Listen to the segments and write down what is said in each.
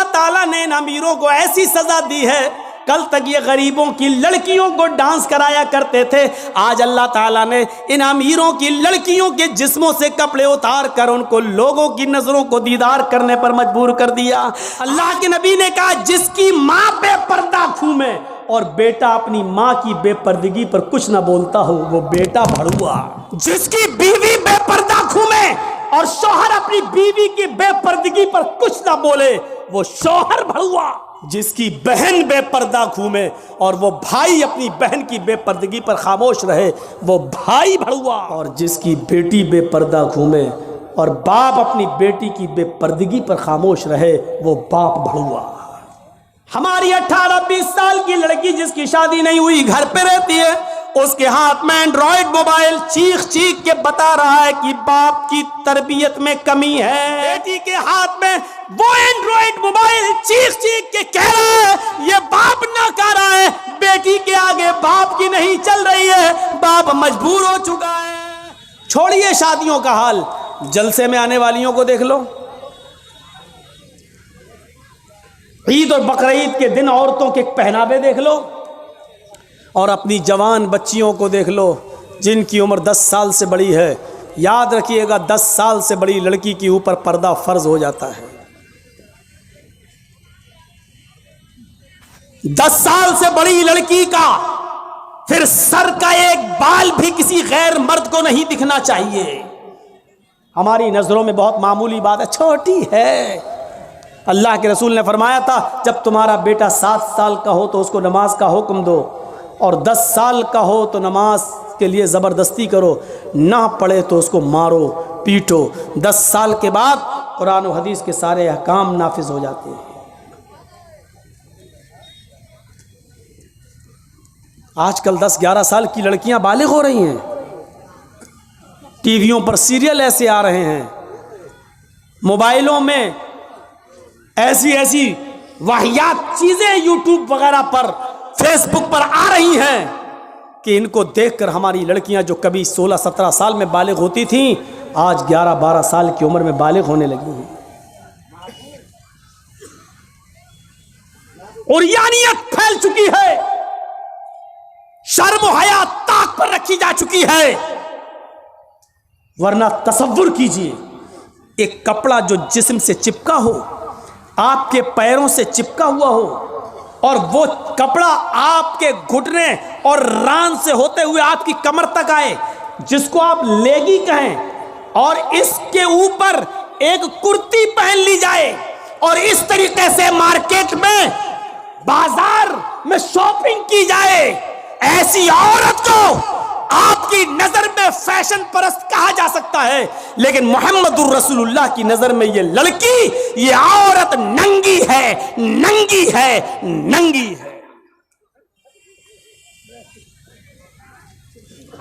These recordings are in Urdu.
اللہ تعالیٰ نے ان امیروں کو ایسی سزا دی ہے، کل تک یہ غریبوں کی لڑکیوں کو ڈانس کرایا کرتے تھے، آج اللہ تعالیٰ نے ان امیروں کی لڑکیوں کے جسموں سے کپڑے اتار کر ان کو لوگوں کی نظروں کو دیدار کرنے پر مجبور کر دیا۔ اللہ کے نبی نے کہا جس کی ماں بے پردہ گھومے اور بیٹا اپنی ماں کی بے پردگی پر کچھ نہ بولتا ہو، وہ بیٹا بھڑوا۔ جس کی بیوی بے پردہ گھومے اور شوہر اپنی بیوی کی بے پردگی پر کچھ نہ بولے، وہ شوہر بھڑوا۔ جس کی بہن بے پردہ گھومے اور وہ بھائی اپنی بہن کی بے پردگی پر خاموش رہے، وہ بھائی بھڑوا۔ اور جس کی بیٹی بے پردہ گھومے اور باپ اپنی بیٹی کی بے پردگی پر خاموش رہے، وہ باپ بھڑوا۔ ہماری 18-20 سال کی لڑکی جس کی شادی نہیں ہوئی گھر پہ رہتی ہے، اس کے ہاتھ میں اینڈرائڈ موبائل چیخ چیخ کے بتا رہا ہے کہ باپ کی تربیت میں کمی ہے۔ بیٹی کے ہاتھ میں وہ اینڈرائڈ موبائل چیخ چیخ کے کہہ رہا ہے یہ باپ ناکارہ ہے، بیٹی کے آگے باپ کی نہیں چل رہی ہے، باپ مجبور ہو چکا ہے۔ چھوڑیے شادیوں کا حال، جلسے میں آنے والیوں کو دیکھ لو۔ عید اور بقرعید کے دن عورتوں کے پہناوے دیکھ لو، اور اپنی جوان بچیوں کو دیکھ لو جن کی عمر 10 سال سے بڑی ہے۔ یاد رکھیے گا 10 سال سے بڑی لڑکی کے اوپر پردہ فرض ہو جاتا ہے۔ 10 سال سے بڑی لڑکی کا پھر سر کا ایک بال بھی کسی غیر مرد کو نہیں دکھنا چاہیے۔ ہماری نظروں میں بہت معمولی بات ہے، چھوٹی ہے۔ اللہ کے رسول نے فرمایا تھا جب تمہارا بیٹا 7 سال کا ہو تو اس کو نماز کا حکم دو، اور 10 سال کا ہو تو نماز کے لیے زبردستی کرو، نہ پڑھے تو اس کو مارو پیٹو۔ 10 سال کے بعد قرآن و حدیث کے سارے احکام نافذ ہو جاتے ہیں۔ آج کل 10-11 سال کی لڑکیاں بالغ ہو رہی ہیں، ٹی ویوں پر سیریل ایسے آ رہے ہیں، موبائلوں میں ایسی واہیات چیزیں یوٹیوب وغیرہ پر فیس بک پر آ رہی ہیں کہ ان کو دیکھ کر ہماری لڑکیاں جو کبھی 16-17 سال میں بالغ ہوتی تھیں، آج 11-12 سال کی عمر میں بالغ ہونے لگی ہیں۔ عریانیت پھیل چکی ہے، شرم و حیا طاق پر رکھی جا چکی ہے۔ ورنہ تصور کیجئے ایک کپڑا جو جسم سے چپکا ہو، آپ کے پیروں سے چپکا ہوا ہو، اور وہ کپڑا آپ کے گھٹنے اور ران سے ہوتے ہوئے آپ کی کمر تک آئے، جس کو آپ لیگی کہیں، اور اس کے اوپر ایک کرتی پہن لی جائے اور اس طریقے سے مارکیٹ میں بازار میں شاپنگ کی جائے، ایسی عورت کو آپ کی نظر میں فیشن پرست کہا جا سکتا ہے، لیکن محمد الرسول اللہ کی نظر میں یہ لڑکی، یہ عورت ننگی ہے، ننگی ہے، ننگی ہے۔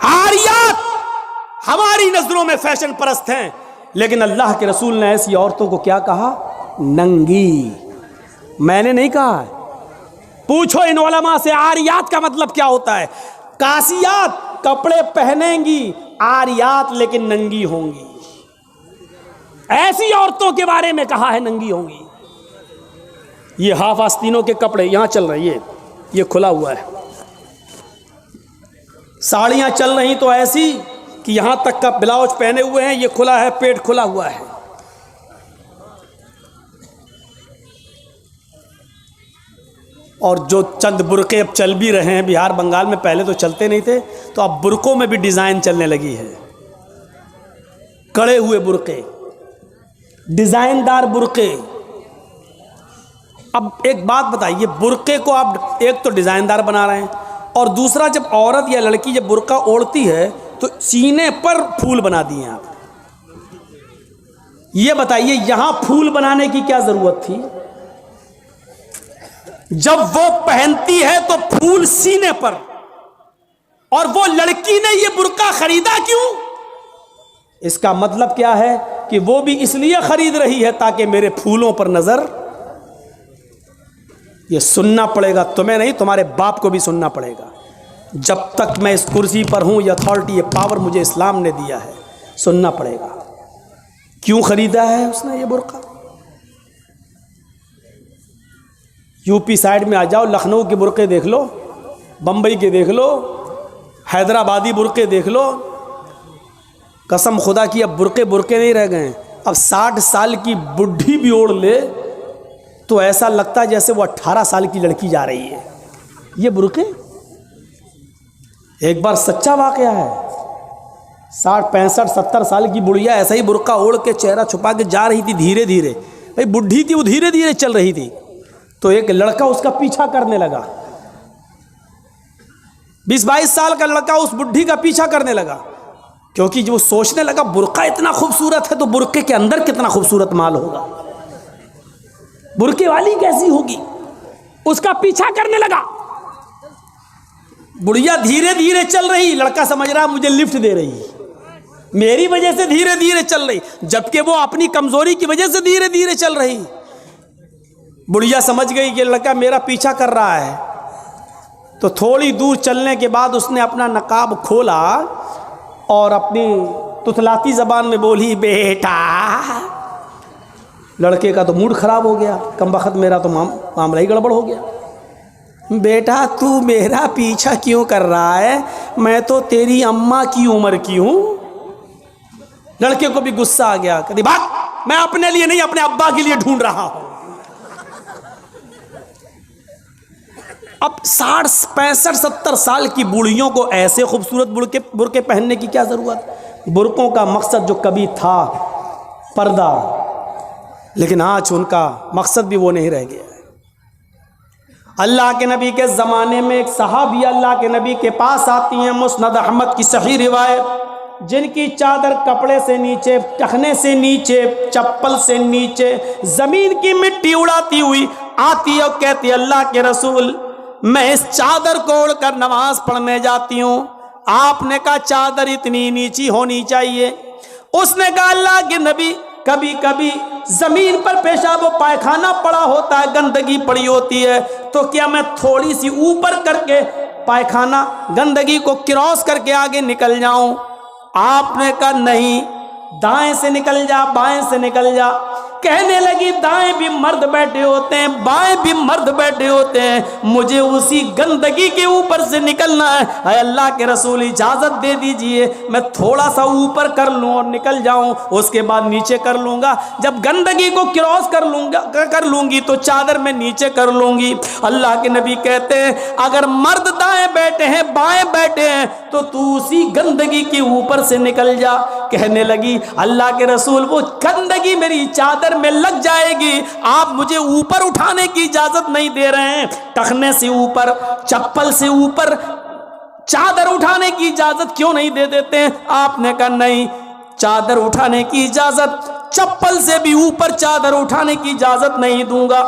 عاریات ہماری نظروں میں فیشن پرست ہیں، لیکن اللہ کے رسول نے ایسی عورتوں کو کیا کہا؟ ننگی۔ میں نے نہیں کہا ہے، پوچھو ان علماء سے عاریات کا مطلب کیا ہوتا ہے۔ کاسیات کپڑے پہنیں گی، عاریات لیکن ننگی ہوں گی۔ ایسی عورتوں کے بارے میں کہا ہے ننگی ہوں گی۔ یہ ہاف آستینوں کے کپڑے یہاں چل رہے ہیں، یہ کھلا ہوا ہے۔ ساڑیاں چل رہی تو ایسی کہ یہاں تک کا بلاؤز پہنے ہوئے ہیں، یہ کھلا ہے، پیٹ کھلا ہوا ہے۔ اور جو چند برقعے اب چل بھی رہے ہیں بہار بنگال میں، پہلے تو چلتے نہیں تھے، تو اب برقعوں میں بھی ڈیزائن چلنے لگی ہے، کڑے ہوئے برقعے، ڈیزائن دار برقعے۔ اب ایک بات بتائیے، برقعے کو آپ ایک تو ڈیزائن دار بنا رہے ہیں، اور دوسرا جب عورت یا لڑکی جب برقع اوڑھتی ہے تو سینے پر پھول بنا دیے ہیں آپ۔ یہ بتائیے یہاں پھول بنانے کی کیا ضرورت تھی؟ جب وہ پہنتی ہے تو پھول سینے پر، اور وہ لڑکی نے یہ برقع خریدا کیوں؟ اس کا مطلب کیا ہے کہ وہ بھی اس لیے خرید رہی ہے تاکہ میرے پھولوں پر نظر۔ یہ سننا پڑے گا تمہیں نہیں، تمہارے باپ کو بھی سننا پڑے گا۔ جب تک میں اس کرسی پر ہوں، یہ اتھارٹی، یہ پاور مجھے اسلام نے دیا ہے، سننا پڑے گا۔ کیوں خریدا ہے اس نے یہ برقع؟ یو پی سائڈ میں آ جاؤ، لکھنؤ کے برقعے دیکھ لو، بمبئی کے دیکھ لو، حیدرآبادی برقعے دیکھ لو، قسم خدا کی اب برقعے نہیں رہ گئے ہیں۔ اب 60 سال کی بڈھی بھی اوڑھ لے تو ایسا لگتا ہے جیسے وہ 18 سال کی لڑکی جا رہی ہے۔ یہ برقعے ایک بار سچا واقعہ ہے، 60 65 70 سال کی بڑھیا ایسا ہی برقع اوڑھ کے چہرہ چھپا کے جا رہی تھی دھیرے دھیرے، بھائی بڈھی تھی وہ دھیرے دھیرے چل رہی تھی، تو ایک لڑکا اس کا پیچھا کرنے لگا، 20-22 سال کا لڑکا اس بڈھی کا پیچھا کرنے لگا، کیونکہ جو سوچنے لگا برقع اتنا خوبصورت ہے تو برقعے کے اندر کتنا خوبصورت مال ہوگا، برقعے والی کیسی ہوگی، اس کا پیچھا کرنے لگا۔ بڑھیا دھیرے دھیرے چل رہی، لڑکا سمجھ رہا مجھے لفٹ دے رہی، میری وجہ سے دھیرے دھیرے چل رہی، جبکہ وہ اپنی کمزوری کی وجہ سے دھیرے دھیرے چل رہی۔ بڑھیا سمجھ گئی کہ لڑکا میرا پیچھا کر رہا ہے، تو تھوڑی دور چلنے کے بعد اس نے اپنا نقاب کھولا اور اپنی تتلاتی زبان میں بولی بیٹا۔ لڑکے کا تو موڈ خراب ہو گیا، کم بخت میرا تو معاملہ ہی گڑبڑ ہو گیا، بیٹا تو میرا پیچھا کیوں کر رہا ہے، میں تو تیری اماں کی عمر کی ہوں۔ لڑکے کو بھی غصہ آ گیا، کہتی بھاگ، میں اپنے لیے نہیں اپنے ابا کے لیے ڈھونڈ رہا ہوں۔ اب 60 65 70 سال کی بوڑھیوں کو ایسے خوبصورت برقعے پہننے کی کیا ضرورت؟ برقعوں کا مقصد جو کبھی تھا پردہ، لیکن آج ان کا مقصد بھی وہ نہیں رہ گیا۔ اللہ کے نبی کے زمانے میں ایک صحابی اللہ کے نبی کے پاس آتی ہیں، مسند احمد کی صحیح روایت، جن کی چادر کپڑے سے نیچے، ٹخنے سے نیچے، چپل سے نیچے زمین کی مٹی اڑاتی ہوئی آتی ہے اور کہتی اللہ کے رسول میں اس چادر کو اوڑھ کر نماز پڑھنے جاتی ہوں۔ آپ نے کہا چادر اتنی نیچی ہونی چاہیے؟ اس نے کہا اللہ کے نبی کبھی کبھی زمین پر پیشاب و پائخانہ پڑا ہوتا ہے، گندگی پڑی ہوتی ہے، تو کیا میں تھوڑی سی اوپر کر کے پائخانہ گندگی کو کراس کر کے آگے نکل جاؤں؟ آپ نے کہا نہیں، دائیں سے نکل جا، بائیں سے نکل جا۔ کہنے لگی دائیں بھی مرد بیٹھے ہوتے ہیں، بائیں بھی مرد بیٹھے ہوتے ہیں، مجھے اسی گندگی کے اوپر سے نکلنا ہے، اے اللہ کے رسول اجازت دے دیجئے میں تھوڑا سا اوپر کر لوں اور نکل جاؤں، اس کے بعد نیچے کر لوں گا، جب گندگی کو کراس کر لوں گی تو چادر میں نیچے کر لوں گی۔ اللہ کے نبی کہتے ہیں اگر مرد دائیں بیٹھے ہیں بائیں بیٹھے ہیں تو اسی گندگی کے اوپر سے نکل جا۔ کہنے لگی اللہ کے رسول وہ گندگی میری چادر میں لگ جائے گی، آپ مجھے اوپر اٹھانے کی اجازت نہیں دے رہے ہیں، ٹخنے سے اوپر، چپل سے اوپر چادر اٹھانے کی اجازت کیوں نہیں دے دیتے ہیں؟ آپ نے کہا نہیں، چادر اٹھانے کی اجازت، چپل سے بھی اوپر چادر اٹھانے کی اجازت نہیں دوں گا۔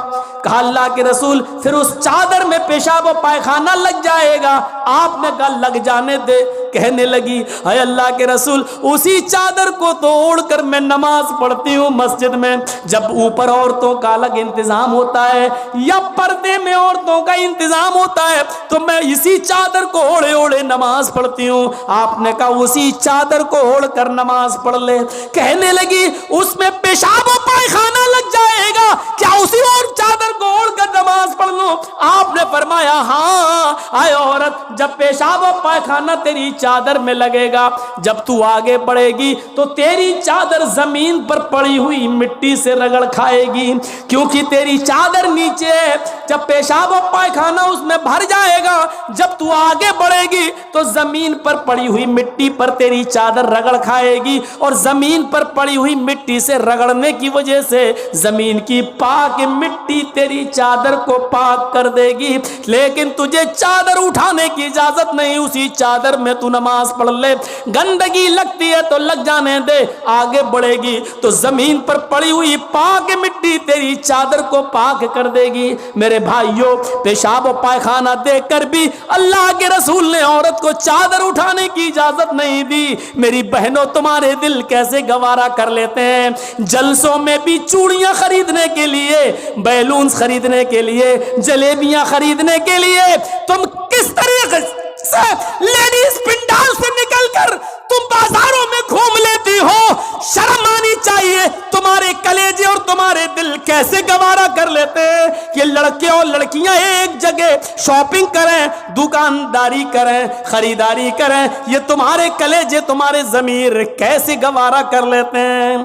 کہا اللہ کے رسول پھر اس چادر میں پیشاب و پائخانہ لگ جائے گا؟ آپ نے کہا لگ جانے دے۔ کہنے لگی اے اللہ کے رسول اسی چادر کو تو اوڑھ کر میں نماز پڑھتی ہوں مسجد میں، جب اوپر عورتوں کا الگ انتظام ہوتا ہے یا پردے میں عورتوں کا انتظام ہوتا ہے تو میں اسی چادر کو اوڑھے اوڑھے نماز پڑھتی ہوں۔ آپ نے کہا اسی چادر کو اوڑھ کر نماز پڑھ لے۔ کہنے لگی اس میں پیشاب و پائخانہ لگ جائے گا، کیا اسی اور چادر کو اوڑھ کر نماز پڑھ لوں؟ آپ نے فرمایا ہاں اے عورت، جب پیشاب و پائخانہ تیری چادر میں لگے گا، جب تو آگے بڑھے گی تو تیری چادر زمین پر پڑی ہوئی مٹی سے رگڑ کھائے گی، کیونکہ تیری چادر نیچے ہے، جب پیشاب و پائخانہ اس میں بھر جائے گا، جب تو آگے بڑھے گی تو زمین پر پڑی ہوئی مٹی پر تیری چادر رگڑ کھائے گی، اور زمین پر پڑی ہوئی مٹی سے رگڑنے کی وجہ سے زمین کی پاک مٹی تیری چادر کو پاک کر دے گی، لیکن تجھے چادر اٹھانے کی اجازت نہیں، اسی چادر میں تو نماز پڑھ لے۔ گندگی لگتی ہے تو لگ جانے دے، آگے بڑھے گی تو زمین پر پڑی ہوئی پاک مٹی تیری چادر کو پاک کر دے گی۔ میرے بھائیوں پیشاب و پائخانہ دیکھ کر بھی اللہ کے رسول نے عورت کو چادر اٹھانے کی اجازت نہیں دی۔ میری بہنوں تمہارے دل کیسے گوارا کر لیتے ہیں، جلسوں میں بھی چوڑیاں خریدنے کے لیے، بیلونز خریدنے کے لیے، جلیبیاں خریدنے کے لیے تم کس طریقے سے لیڈیز پنڈال سے نکل کر تم بازاروں میں گھوم لیتی ہو، شرم آنی چاہیے. تمہارے کلیجے اور تمہارے دل کیسے گوارا کر لیتے ہیں کہ لڑکے اور لڑکیاں ایک جگہ شاپنگ کریں, دکانداری کریں, خریداری کریں. یہ تمہارے کلیجے, تمہارے ضمیر کیسے گوارا کر لیتے ہیں؟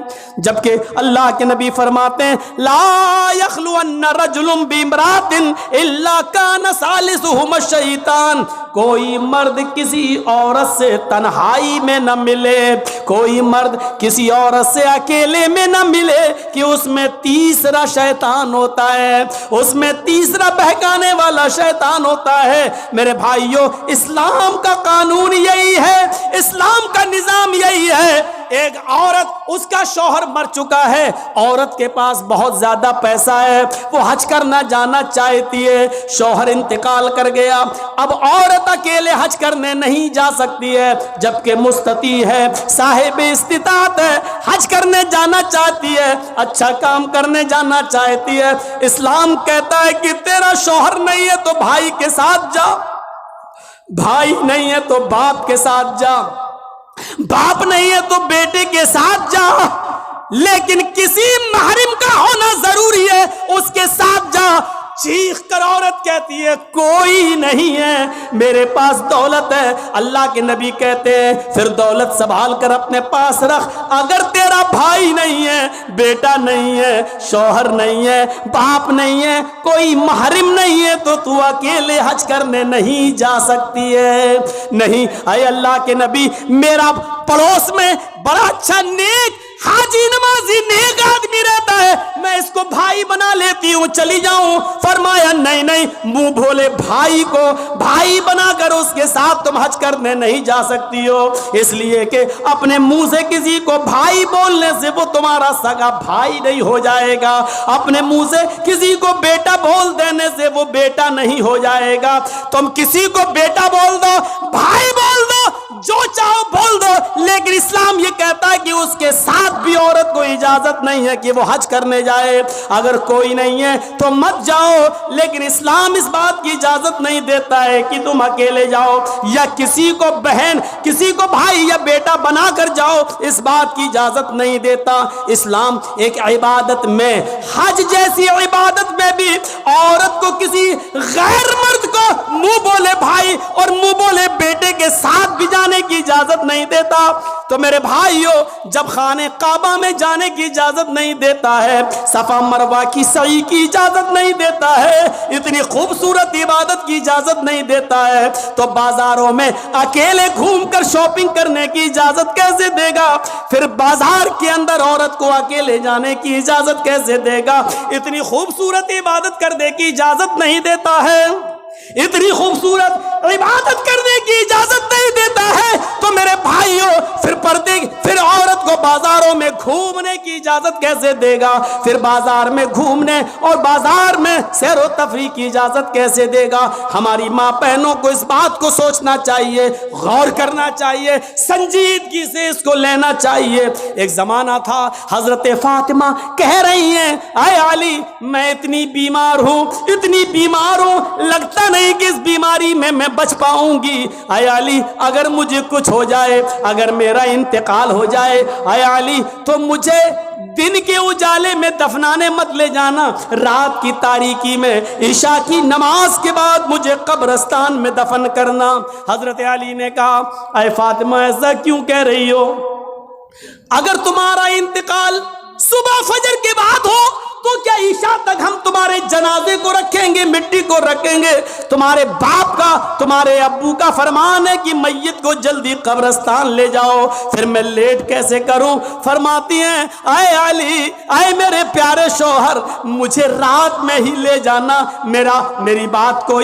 جبکہ اللہ کے نبی فرماتے ہیں لا یخلون رجل بامرأۃ الا کان ثالثہما الشیطان. کوئی مرد کسی عورت سے تنہائی میں نہ ملے, کوئی مرد کسی عورت سے اکیلے میں نہ ملے کہ اس میں تیسرا شیطان ہوتا ہے, اس میں تیسرا بہکانے والا شیطان ہوتا ہے. میرے بھائیوں, اسلام کا قانون یہی ہے, اسلام کا نظام یہی ہے. ایک عورت, اس کا شوہر مر چکا ہے, عورت کے پاس بہت زیادہ پیسہ ہے, وہ حج کرنا جانا چاہتی ہے, شوہر انتقال کر گیا, اب عورت اکیلے حج کرنے نہیں جا سکتی ہے, جبکہ مستطیع ہے, صاحب استطاعت ہے, حج کرنے جانا چاہتی ہے, اچھا کام کرنے جانا چاہتی ہے. اسلام کہتا ہے کہ تیرا شوہر نہیں ہے تو بھائی کے ساتھ جا, بھائی نہیں ہے تو باپ کے ساتھ جا, باپ نہیں ہے تو بیٹے کے ساتھ جا, لیکن کسی محرم کا ہونا ضروری ہے, اس کے ساتھ جا. چیخ کر عورت کہتی ہے کوئی نہیں ہے, میرے پاس دولت ہے. اللہ کے نبی کہتے ہیں پھر دولت سنبھال کر اپنے پاس رکھ. اگر تیرا بھائی نہیں ہے, بیٹا نہیں ہے, شوہر نہیں ہے, باپ نہیں ہے, کوئی محرم نہیں ہے تو تو اکیلے حج کرنے نہیں جا سکتی ہے. نہیں, اے اللہ کے نبی, میرا پڑوس میں بڑا اچھا نیک حاجی نمازی نیک آدمی رہتا ہے, میں اس کو بھائی بنا لیتی ہوں, چلی جاؤں. فرمایا نہیں نہیں, منہ بھولے بھائی کو بھائی بنا کر اس کے ساتھ تم حج کرنے نہیں جا سکتی ہو, اس لیے کہ اپنے منہ سے کسی کو بھائی بولنے سے وہ تمہارا سگا بھائی نہیں ہو جائے گا, اپنے منہ سے کسی کو بیٹا بول دینے سے وہ بیٹا نہیں ہو جائے گا. تم کسی کو بیٹا بول دو, بھائی بول دو, جو چاہو بول دو, لیکن اسلام یہ کہتا ہے کہ اس کے ساتھ بھی عورت کو اجازت نہیں ہے کہ وہ حج کرنے جائے. اگر کوئی نہیں ہے تو مت جاؤ, لیکن اسلام اس بات کی اجازت نہیں دیتا ہے کہ تم اکیلے جاؤ یا کسی کو بہن, کسی کو بھائی یا بیٹا بنا کر جاؤ, اس بات کی اجازت نہیں دیتا. اسلام ایک عبادت میں, حج جیسی عبادت میں بھی عورت کو کسی غیر مرد کو منہ بولے بھائی اور منہ بولے بیٹے کے ساتھ بھی جانے کی اجازت نہیں دیتا. تو میرے بھائیو, جب خانہ کعبہ میں جانے کی اجازت نہیں دیتا ہے, صفا مروہ کی سعی کی اجازت نہیں دیتا ہے, اتنی خوبصورت عبادت کی اجازت نہیں دیتا ہے, تو بازاروں میں اکیلے گھوم کر شاپنگ کرنے کی اجازت کیسے دے گا؟ پھر بازار کے اندر عورت کو اکیلے جانے کی اجازت کیسے دے گا؟ اتنی خوبصورت عبادت کرنے کی اجازت نہیں دیتا ہے, اتنی خوبصورت عبادت کرنے کی اجازت نہیں دیتا ہے. تو میرے بھائیوں, پھر عورت کو بازاروں میں گھومنے کی اجازت کیسے دے گا؟ پھر بازار میں گھومنے اور بازار میں سیر و تفریح کی اجازت کیسے دے گا؟ ہماری ماں بہنوں کو اس بات کو سوچنا چاہیے, غور کرنا چاہیے, سنجیدگی سے اس کو لینا چاہیے. ایک زمانہ تھا, حضرت فاطمہ کہہ رہی ہیں اے علی, میں اتنی بیمار ہوں, اتنی بیمار ہوں, لگتا نہیں کہ اس بیماری میں بچ پاؤں گی. اے علی, اگر مجھے کچھ ہو جائے, اگر میرا انتقال ہو جائے, اے علی, تو مجھے دن کے اجالے میں دفنانے مت لے جانا, رات کی تاریکی میں عشاء کی نماز کے بعد مجھے قبرستان میں دفن کرنا. حضرت علی نے کہا اے فاطمہ, ایسا کیوں کہہ رہی ہو؟ اگر تمہارا انتقال صبح فجر کے بعد ہو تو کیا عشاء تک ہم تمہارے جنازے کو رکھیں گے, مٹی کو رکھیں گے؟ تمہارے باپ کا, تمہارے ابو کا فرمان ہے کہ میت کو جلدی قبرستان لے جاؤ, پھر میں لیٹ کیسے کروں؟ فرماتی ہیں اے علی, اے میرے پیارے شوہر, مجھے رات میں ہی لے جانا, میری بات کو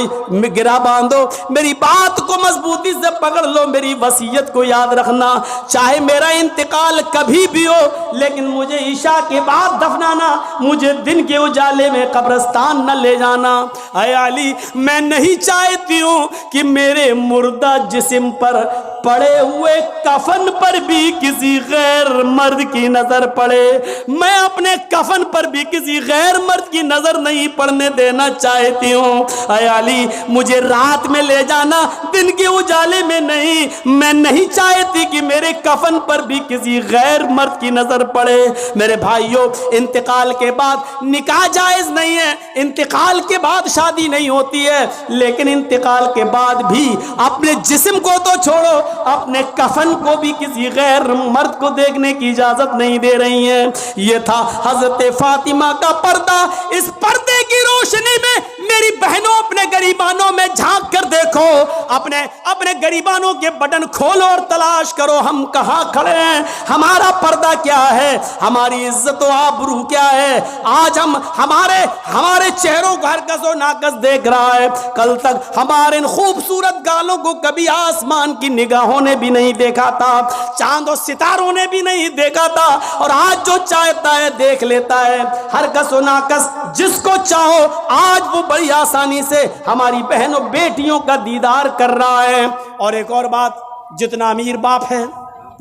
گرا باندھو, میری بات کو مضبوطی سے پکڑ لو, میری وصیت کو یاد رکھنا, چاہے میرا انتقال کبھی بھی ہو, لیکن مجھے عشاء کے بعد دفنانا, مجھے دن کے اجالے میں قبرستان نہ لے جانا. اے علی, میں نہیں چاہتی ہوں کہ میرے مردہ جسم پر پڑے ہوئے کفن پر بھی کسی غیر مرد کی نظر پڑے، میں اپنے کفن پر بھی کسی غیر مرد کی نظر نہیں پڑنے دینا چاہتی ہوں۔ اے علی مجھے رات میں لے جانا، دن کے اجالے میں نہیں، میں نہیں چاہتی کہ میرے کفن پر بھی کسی غیر مرد کی نظر پڑے۔ میرے بھائیوں، انتقال کے بعد نکاح جائز نہیں ہے، انتقال کے بعد شادی نہیں ہوتی ہے، لیکن انتقال کے بعد بھی اپنے جسم کو تو چھوڑو، اپنے کفن کو بھی کسی غیر مرد کو دیکھنے کی اجازت نہیں دے رہی ہیں۔ یہ تھا حضرت فاطمہ کا پردہ۔ اس پردے کی روشنی میں میری بہنوں اپنے گریبانوں میں جھانک کر دیکھو، اپنے گریبانوں کے بٹن کھولو اور تلاش کرو ہم کہاں کھڑے ہیں، ہمارا پردہ کیا ہے، ہماری عزت و آبرو کیا ہے۔ آج ہمارے چہروں کو ہرکس و ناکس دیکھ رہا ہے، کل تک ہمارے ان خوبصورت گالوں کو کبھی آسمان کی نگاہوں نے بھی نہیں دیکھا تھا، چاند و ستاروں نے بھی نہیں دیکھا تھا، اور آج جو چاہتا ہے دیکھ لیتا ہے۔ ہرکس و ناکس جس کو چاہو آج وہ بڑی آسانی سے ہماری بہنوں بیٹیوں کا دیدار کر رہا ہے۔ اور ایک اور بات، جتنا امیر باپ ہے،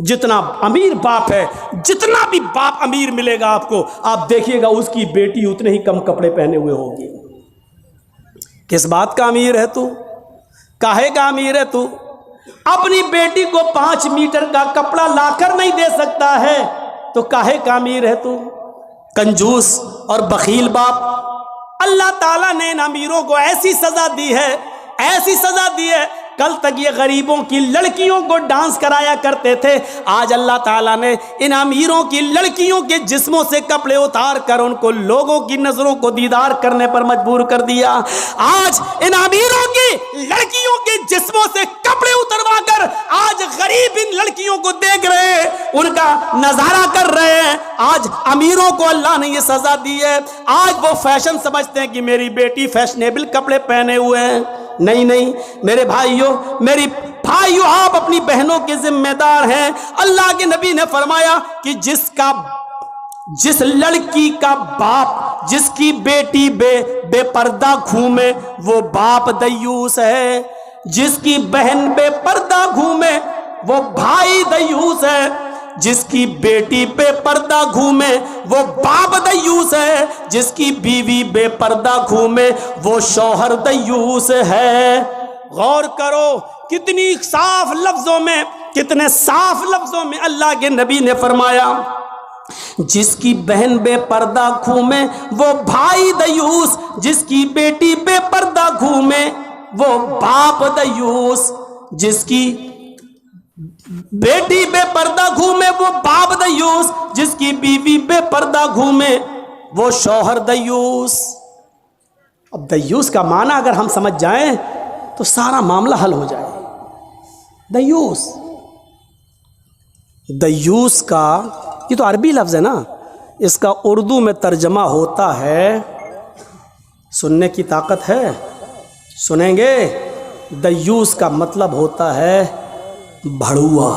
جتنا امیر باپ ہے، جتنا بھی باپ امیر ملے گا آپ کو، آپ دیکھیے گا اس کی بیٹی اتنے ہی کم کپڑے پہنے ہوئے ہوگی۔ کس بات کا امیر ہے تو؟ کاہے کا امیر ہے تو؟ اپنی بیٹی کو 5 میٹر کا کپڑا لا کر نہیں دے سکتا ہے تو کاہے کا امیر ہے تو؟ کنجوس اور بخیل باپ۔ اللہ تعالیٰ نے ان امیروں کو ایسی سزا دی ہے، ایسی سزا دی ہے، کل تک یہ غریبوں کی لڑکیوں کو ڈانس کرایا کرتے تھے، آج اللہ تعالیٰ نے ان امیروں کی لڑکیوں کے جسموں سے کپڑے اتار کر ان کو لوگوں کی نظروں کو دیدار کرنے پر مجبور کر دیا۔ آج ان امیروں کی لڑکیوں کے جسموں سے کپڑے اتروا کر آج غریب ان لڑکیوں کو دیکھ رہے ہیں، ان کا نظارہ کر رہے ہیں۔ آج امیروں کو اللہ نے یہ سزا دی ہے، آج وہ فیشن سمجھتے ہیں کہ میری بیٹی فیشنیبل کپڑے پہنے ہوئے ہیں۔ نہیں میرے بھائیوں، میری بھائیوں، آپ اپنی بہنوں کے ذمہ دار ہیں۔ اللہ کے نبی نے فرمایا کہ جس لڑکی کا باپ جس کی بیٹی بے پردہ گھومے وہ باپ دیوس ہے، جس کی بہن بے پردہ گھومے وہ بھائی دیوس ہے، جس کی بیٹی بے پردہ گھومے وہ باپ دیوس ہے، جس کی بیوی بے پردہ گھومے وہ شوہر دیوس ہے۔ غور کرو کتنی صاف لفظوں میں، کتنے صاف لفظوں میں اللہ کے نبی نے فرمایا، جس کی بہن بے پردہ گھومے وہ بھائی دیوس، جس کی بیٹی بے پردہ گھومے وہ باپ دیوس، جس کی بیٹی بے پردہ گھومے وہ باپ دیوس، جس کی بیوی بے پردہ گھومے وہ شوہر دیوس۔ اب دیوس کا معنی اگر ہم سمجھ جائیں تو سارا معاملہ حل ہو جائے۔ دیوس کا یہ تو عربی لفظ ہے نا، اس کا اردو میں ترجمہ ہوتا ہے، سننے کی طاقت ہے؟ سنیں گے؟ دیوس کا مطلب ہوتا ہے بھڑوا،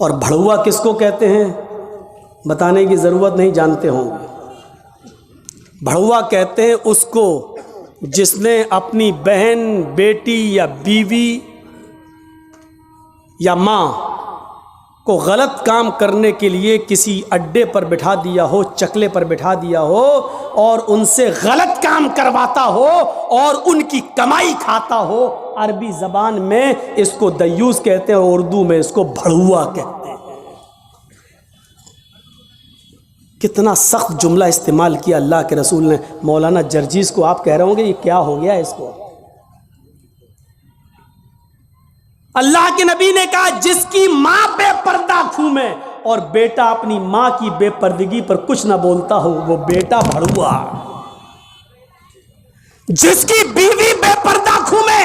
اور بھڑوا کس کو کہتے ہیں بتانے کی ضرورت نہیں، جانتے ہوں گے۔ بھڑوا کہتے ہیں اس کو جس نے اپنی بہن، بیٹی یا بیوی یا ماں کو غلط کام کرنے کے لیے کسی اڈے پر بٹھا دیا ہو، چکلے پر بٹھا دیا ہو اور ان سے غلط کام کرواتا ہو اور ان کی کمائی کھاتا ہو۔ عربی زبان میں اس کو دیوس کہتے ہیں اور اردو میں اس کو بھڑوا کہتے ہیں۔ کتنا سخت جملہ استعمال کیا اللہ کے رسول نے۔ مولانا جرجیز کو آپ کہہ رہے ہوں گے یہ کیا ہو گیا اس کو؟ اللہ کے نبی نے کہا جس کی ماں بے پردہ گھومے اور بیٹا اپنی ماں کی بے پردگی پر کچھ نہ بولتا ہو وہ بیٹا بھڑوا، جس کی بیوی بے پردہ گھومے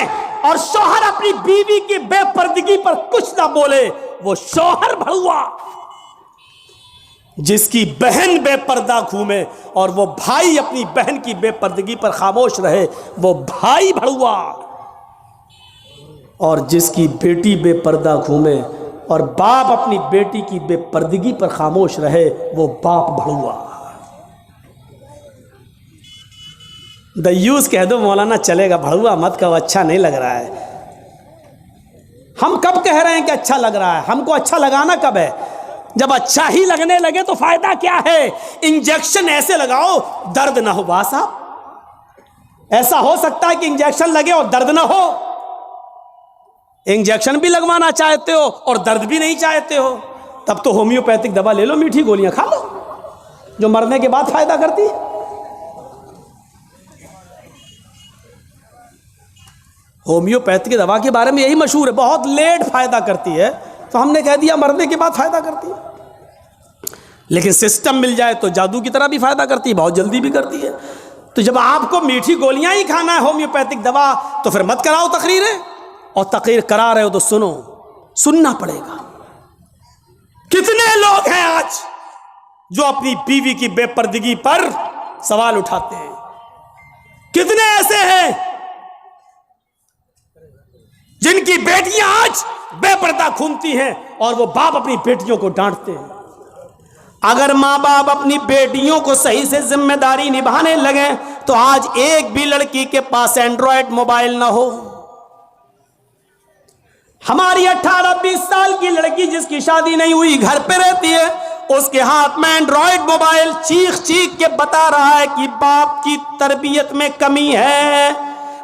اور شوہر اپنی بیوی کی بے پردگی پر کچھ نہ بولے وہ شوہر بھڑوا، جس کی بہن بے پردہ گھومے اور وہ بھائی اپنی بہن کی بے پردگی پر خاموش رہے وہ بھائی بھڑوا، اور جس کی بیٹی بے پردہ گھومے اور باپ اپنی بیٹی کی بے پردگی پر خاموش رہے وہ باپ بھڑوا۔ دیوس کہہ دو مولانا چلے گا، بھڑوا مت کہو اچھا نہیں لگ رہا ہے۔ ہم کب کہہ رہے ہیں کہ اچھا لگ رہا ہے؟ ہم کو اچھا لگانا کب ہے؟ جب اچھا ہی لگنے لگے تو فائدہ کیا ہے؟ انجیکشن ایسے لگاؤ درد نہ ہو۔ باس صاحب ایسا ہو سکتا ہے کہ انجیکشن لگے اور درد نہ ہو؟ انجیکشن بھی لگوانا چاہتے ہو اور درد بھی نہیں چاہتے ہو، تب تو ہومیوپیتھک دوا لے لو، میٹھی گولیاں کھا لو جو مرنے کے بعد فائدہ کرتی ہے۔ ہومیوپیتھک دوا کے بارے میں یہی مشہور ہے، بہت لیٹ فائدہ کرتی ہے، تو ہم نے کہہ دیا مرنے کے بعد فائدہ کرتی ہے۔ لیکن سسٹم مل جائے تو جادو کی طرح بھی فائدہ کرتی ہے، بہت جلدی بھی کرتی ہے۔ تو جب آپ کو میٹھی گولیاں ہی کھانا ہے ہومیوپیتھک دوا، تو پھر مت کراؤ تقریریں، اور تقریر کرا رہے ہو تو سنو، سننا پڑے گا۔ کتنے لوگ ہیں آج جو اپنی بیوی کی بے پردگی پر سوال اٹھاتے ہیں؟ کتنے ایسے ہیں جن کی بیٹیاں آج بے پردہ گھومتی ہیں اور وہ باپ اپنی بیٹیوں کو ڈانٹتے ہیں؟ اگر ماں باپ اپنی بیٹیوں کو صحیح سے ذمہ داری نبھانے لگیں تو آج ایک بھی لڑکی کے پاس اینڈرائڈ موبائل نہ ہو۔ ہماری 18-20 سال کی لڑکی جس کی شادی نہیں ہوئی گھر پہ رہتی ہے، اس کے ہاتھ میں اینڈرائڈ موبائل، چیخ چیخ کے بتا رہا ہے کہ باپ کی تربیت میں کمی ہے،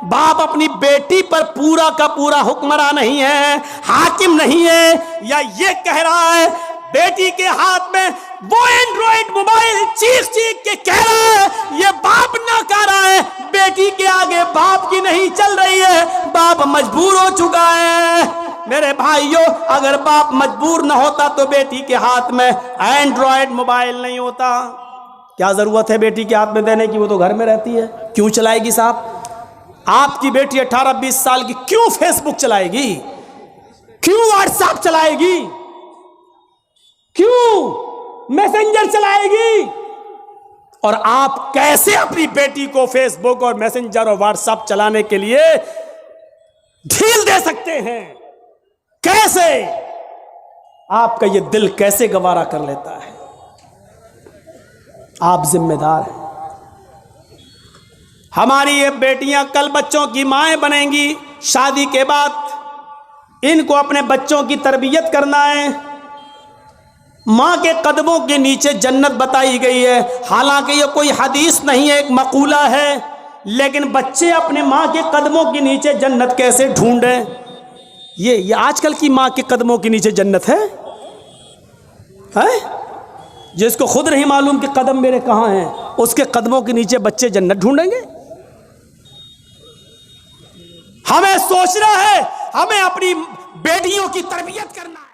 باپ اپنی بیٹی پر پورا کا پورا حکمراں نہیں ہے، حاکم نہیں ہے، یا یہ کہہ رہا ہے بیٹی کے ہاتھ میں وہ اینڈرائڈ موبائل چیخ چیخ کے کہہ رہا ہے یہ باپ نہ کہہ رہا ہے، بیٹی کے آگے باپ کی نہیں چل رہی ہے، باپ مجبور ہو چکا ہے۔ میرے بھائیوں، اگر باپ مجبور نہ ہوتا تو بیٹی کے ہاتھ میں اینڈرائڈ موبائل نہیں ہوتا۔ کیا ضرورت ہے بیٹی کے ہاتھ میں دینے کی؟ وہ تو گھر میں رہتی ہے، کیوں چلائے گی صاحب؟ آپ کی بیٹی 18-20 سال کی کیوں فیس بک چلائے گی؟ کیوں واٹس ایپ چلائے گی؟ کیوں میسنجر چلائے گی؟ اور آپ کیسے اپنی بیٹی کو فیس بک اور میسنجر اور واٹس ایپ چلانے کے لیے ڈھیل دے سکتے ہیں؟ کیسے؟ آپ کا یہ دل کیسے گوارا کر لیتا ہے؟ آپ ذمہ دار ہیں۔ ہماری یہ بیٹیاں کل بچوں کی مائیں بنیں گی، شادی کے بعد ان کو اپنے بچوں کی تربیت کرنا ہے۔ ماں کے قدموں کے نیچے جنت بتائی گئی ہے، حالانکہ یہ کوئی حدیث نہیں ہے، ایک مقولہ ہے، لیکن بچے اپنے ماں کے قدموں کے نیچے جنت کیسے ڈھونڈیں؟ یہ آج کل کی ماں کے قدموں کے نیچے جنت ہے؟ جس کو خود نہیں معلوم کہ قدم میرے کہاں ہیں، اس کے قدموں کے نیچے بچے جنت ڈھونڈیں گے؟ ہمیں سوچنا ہے، ہمیں اپنی بیٹیوں کی تربیت کرنا ہے۔